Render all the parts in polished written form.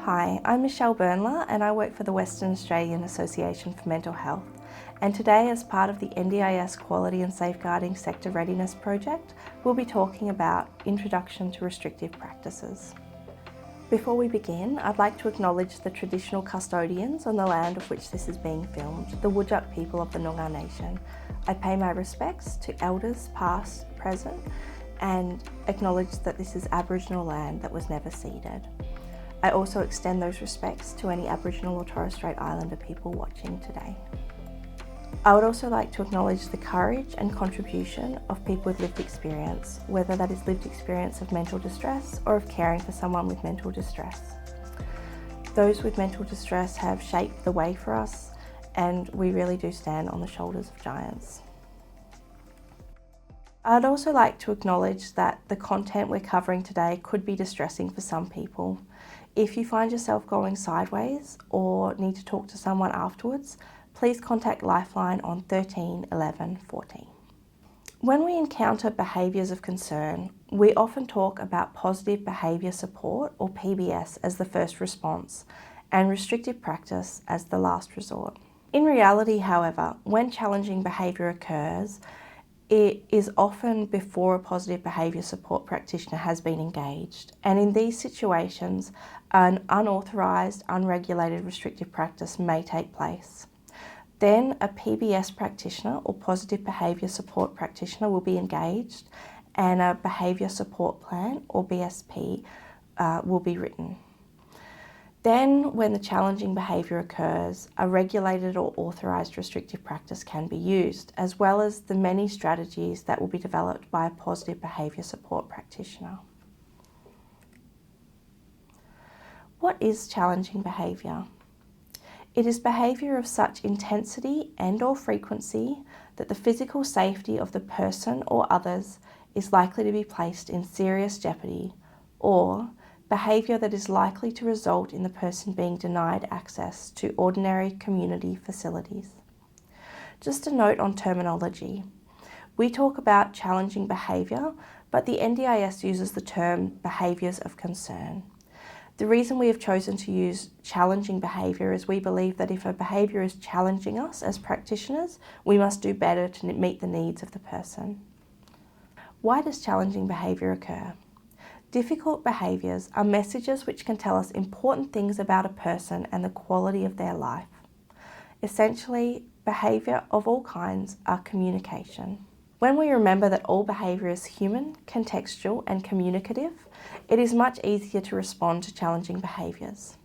Hi, I'm Michelle Burnler and I work for the Western Australian Association for Mental Health. And today, as part of the NDIS Quality and Safeguarding Sector Readiness project, we'll be talking about Introduction to Restrictive Practices. Before we begin, I'd like to acknowledge the traditional custodians on the land of which this is being filmed, the Whadjuk people of the Noongar Nation. I pay my respects to elders past, present, and acknowledge that this is Aboriginal land that was never ceded. I also extend those respects to any Aboriginal or Torres Strait Islander people watching today. I would also like to acknowledge the courage and contribution of people with lived experience, whether that is lived experience of mental distress or of caring for someone with mental distress. Those with mental distress have shaped the way for us, and we really do stand on the shoulders of giants. I'd also like to acknowledge that the content we're covering today could be distressing for some people. If you find yourself going sideways or need to talk to someone afterwards, please contact Lifeline on 13 11 14. When we encounter behaviours of concern, we often talk about positive behaviour support, or PBS, as the first response, and restrictive practice as the last resort. In reality, however, when challenging behaviour occurs, it is often before a positive behaviour support practitioner has been engaged, and in these situations, an unauthorised, unregulated restrictive practice may take place. Then a PBS practitioner, or positive behaviour support practitioner, will be engaged, and a behaviour support plan, or BSP, will be written. Then, when the challenging behaviour occurs, a regulated or authorised restrictive practice can be used, as well as the many strategies that will be developed by a positive behaviour support practitioner. What is challenging behaviour? It is behaviour of such intensity and/or frequency that the physical safety of the person or others is likely to be placed in serious jeopardy, or behaviour that is likely to result in the person being denied access to ordinary community facilities. Just a note on terminology. We talk about challenging behaviour, but the NDIS uses the term behaviours of concern. The reason we have chosen to use challenging behaviour is we believe that if a behaviour is challenging us as practitioners, we must do better to meet the needs of the person. Why does challenging behaviour occur? Difficult behaviours are messages which can tell us important things about a person and the quality of their life. Essentially, behaviour of all kinds are communication. When we remember that all behaviour is human, contextual and communicative, it is much easier to respond to challenging behaviours.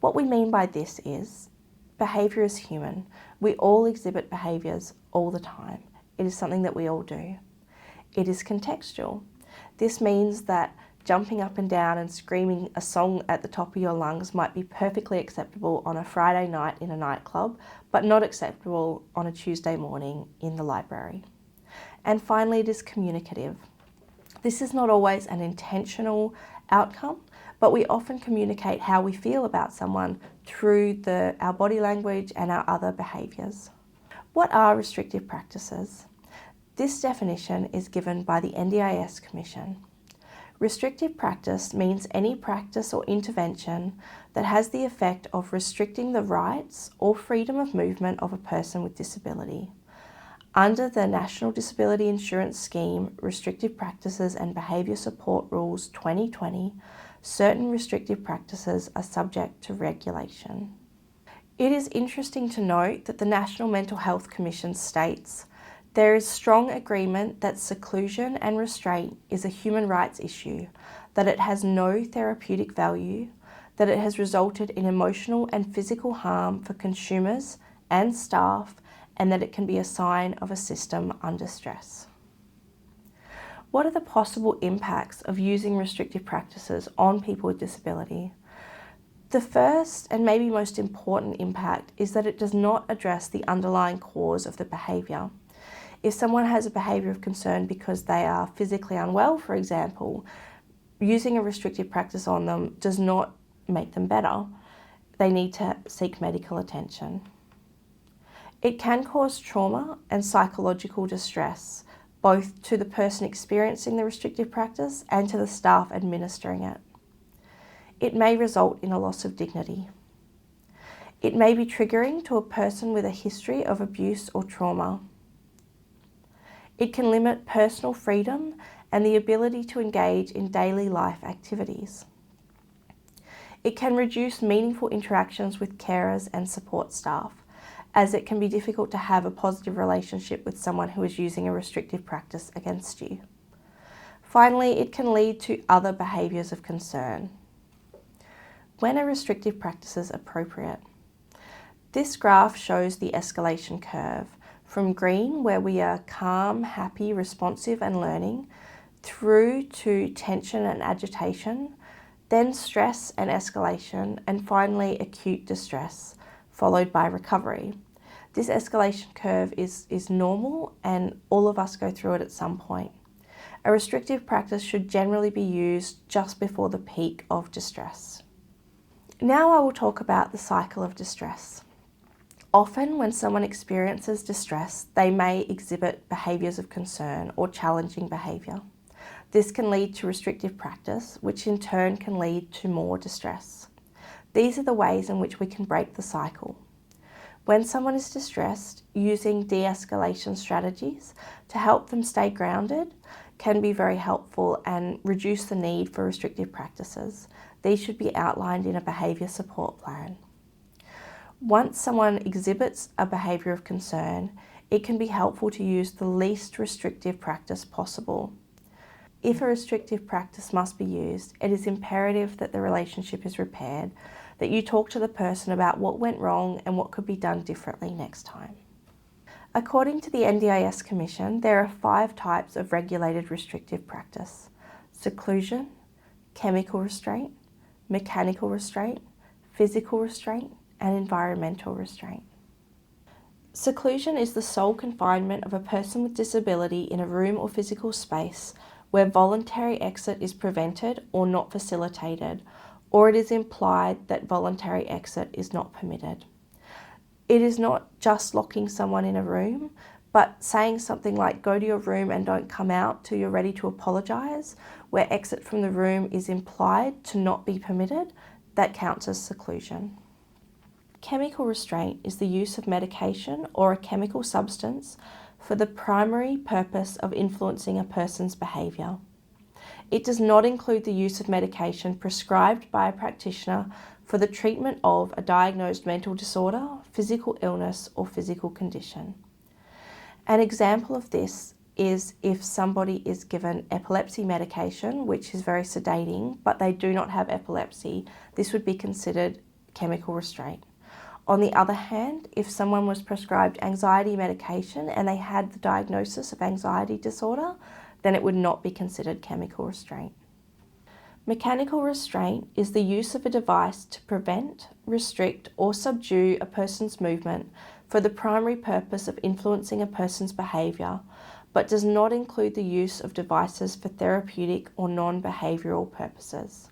What we mean by this is, behaviour is human. We all exhibit behaviours all the time. It is something that we all do. It is contextual. This means that jumping up and down and screaming a song at the top of your lungs might be perfectly acceptable on a Friday night in a nightclub, but not acceptable on a Tuesday morning in the library. And finally, it is communicative. This is not always an intentional outcome, but we often communicate how we feel about someone through our body language and our other behaviours. What are restrictive practices? This definition is given by the NDIS Commission. Restrictive practice means any practice or intervention that has the effect of restricting the rights or freedom of movement of a person with disability. Under the National Disability Insurance Scheme, Restrictive Practices and Behaviour Support Rules 2020, certain restrictive practices are subject to regulation. It is interesting to note that the National Mental Health Commission states, "There is strong agreement that seclusion and restraint is a human rights issue, that it has no therapeutic value, that it has resulted in emotional and physical harm for consumers and staff, and that it can be a sign of a system under stress." What are the possible impacts of using restrictive practices on people with disability? The first and maybe most important impact is that it does not address the underlying cause of the behaviour. If someone has a behaviour of concern because they are physically unwell, for example, using a restrictive practice on them does not make them better. They need to seek medical attention. It can cause trauma and psychological distress, both to the person experiencing the restrictive practice and to the staff administering it. It may result in a loss of dignity. It may be triggering to a person with a history of abuse or trauma. It can limit personal freedom and the ability to engage in daily life activities. It can reduce meaningful interactions with carers and support staff, as it can be difficult to have a positive relationship with someone who is using a restrictive practice against you. Finally, it can lead to other behaviours of concern. When a restrictive practice is appropriate. This graph shows the escalation curve from green, where we are calm, happy, responsive and learning, through to tension and agitation, then stress and escalation, and finally acute distress, followed by recovery. This escalation curve is normal, and all of us go through it at some point. A restrictive practice should generally be used just before the peak of distress. Now I will talk about the cycle of distress. Often when someone experiences distress, they may exhibit behaviours of concern or challenging behaviour. This can lead to restrictive practice, which in turn can lead to more distress. These are the ways in which we can break the cycle. When someone is distressed, using de-escalation strategies to help them stay grounded can be very helpful and reduce the need for restrictive practices. These should be outlined in a behaviour support plan. Once someone exhibits a behaviour of concern, it can be helpful to use the least restrictive practice possible. If a restrictive practice must be used, it is imperative that the relationship is repaired, that you talk to the person about what went wrong and what could be done differently next time. According to the NDIS Commission, there are 5 types of regulated restrictive practice: seclusion, chemical restraint, mechanical restraint, physical restraint, and environmental restraint. Seclusion is the sole confinement of a person with disability in a room or physical space where voluntary exit is prevented or not facilitated, or it is implied that voluntary exit is not permitted. It is not just locking someone in a room, but saying something like go to your room and don't come out till you're ready to apologise, where exit from the room is implied to not be permitted. That counts as seclusion. Chemical restraint is the use of medication or a chemical substance for the primary purpose of influencing a person's behaviour. It does not include the use of medication prescribed by a practitioner for the treatment of a diagnosed mental disorder, physical illness, or physical condition. An example of this is if somebody is given epilepsy medication, which is very sedating, but they do not have epilepsy. This would be considered chemical restraint. On the other hand, if someone was prescribed anxiety medication and they had the diagnosis of anxiety disorder, then it would not be considered chemical restraint. Mechanical restraint is the use of a device to prevent, restrict, or subdue a person's movement for the primary purpose of influencing a person's behaviour, but does not include the use of devices for therapeutic or non-behavioural purposes.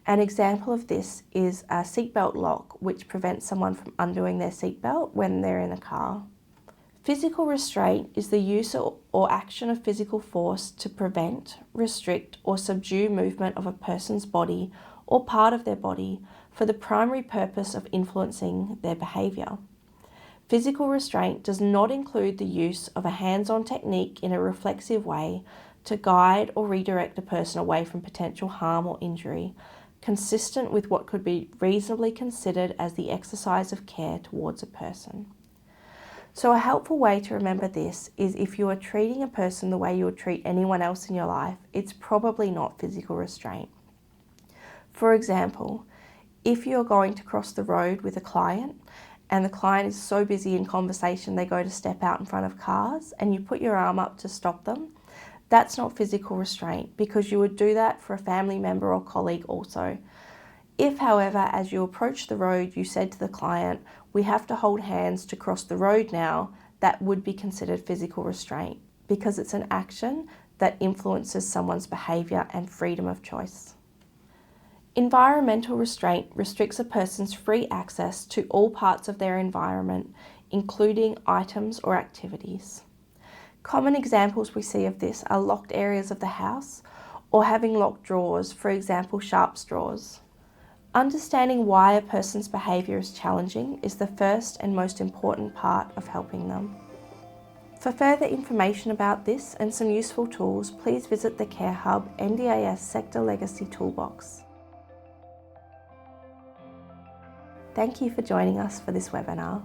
An example of this is a seatbelt lock, which prevents someone from undoing their seatbelt when they're in a car. Physical restraint is the use or action of physical force to prevent, restrict, or subdue movement of a person's body or part of their body for the primary purpose of influencing their behaviour. Physical restraint does not include the use of a hands-on technique in a reflexive way to guide or redirect a person away from potential harm or injury, consistent with what could be reasonably considered as the exercise of care towards a person. So a helpful way to remember this is if you are treating a person the way you would treat anyone else in your life, it's probably not physical restraint. For example, if you're going to cross the road with a client and the client is so busy in conversation they go to step out in front of cars and you put your arm up to stop them, that's not physical restraint, because you would do that for a family member or colleague also. If, however, as you approach the road, you said to the client, we have to hold hands to cross the road now, that would be considered physical restraint, because it's an action that influences someone's behaviour and freedom of choice. Environmental restraint restricts a person's free access to all parts of their environment, including items or activities. Common examples we see of this are locked areas of the house or having locked drawers, for example, sharp straws. Understanding why a person's behaviour is challenging is the first and most important part of helping them. For further information about this and some useful tools, please visit the Care Hub NDIS Sector Legacy Toolbox. Thank you for joining us for this webinar.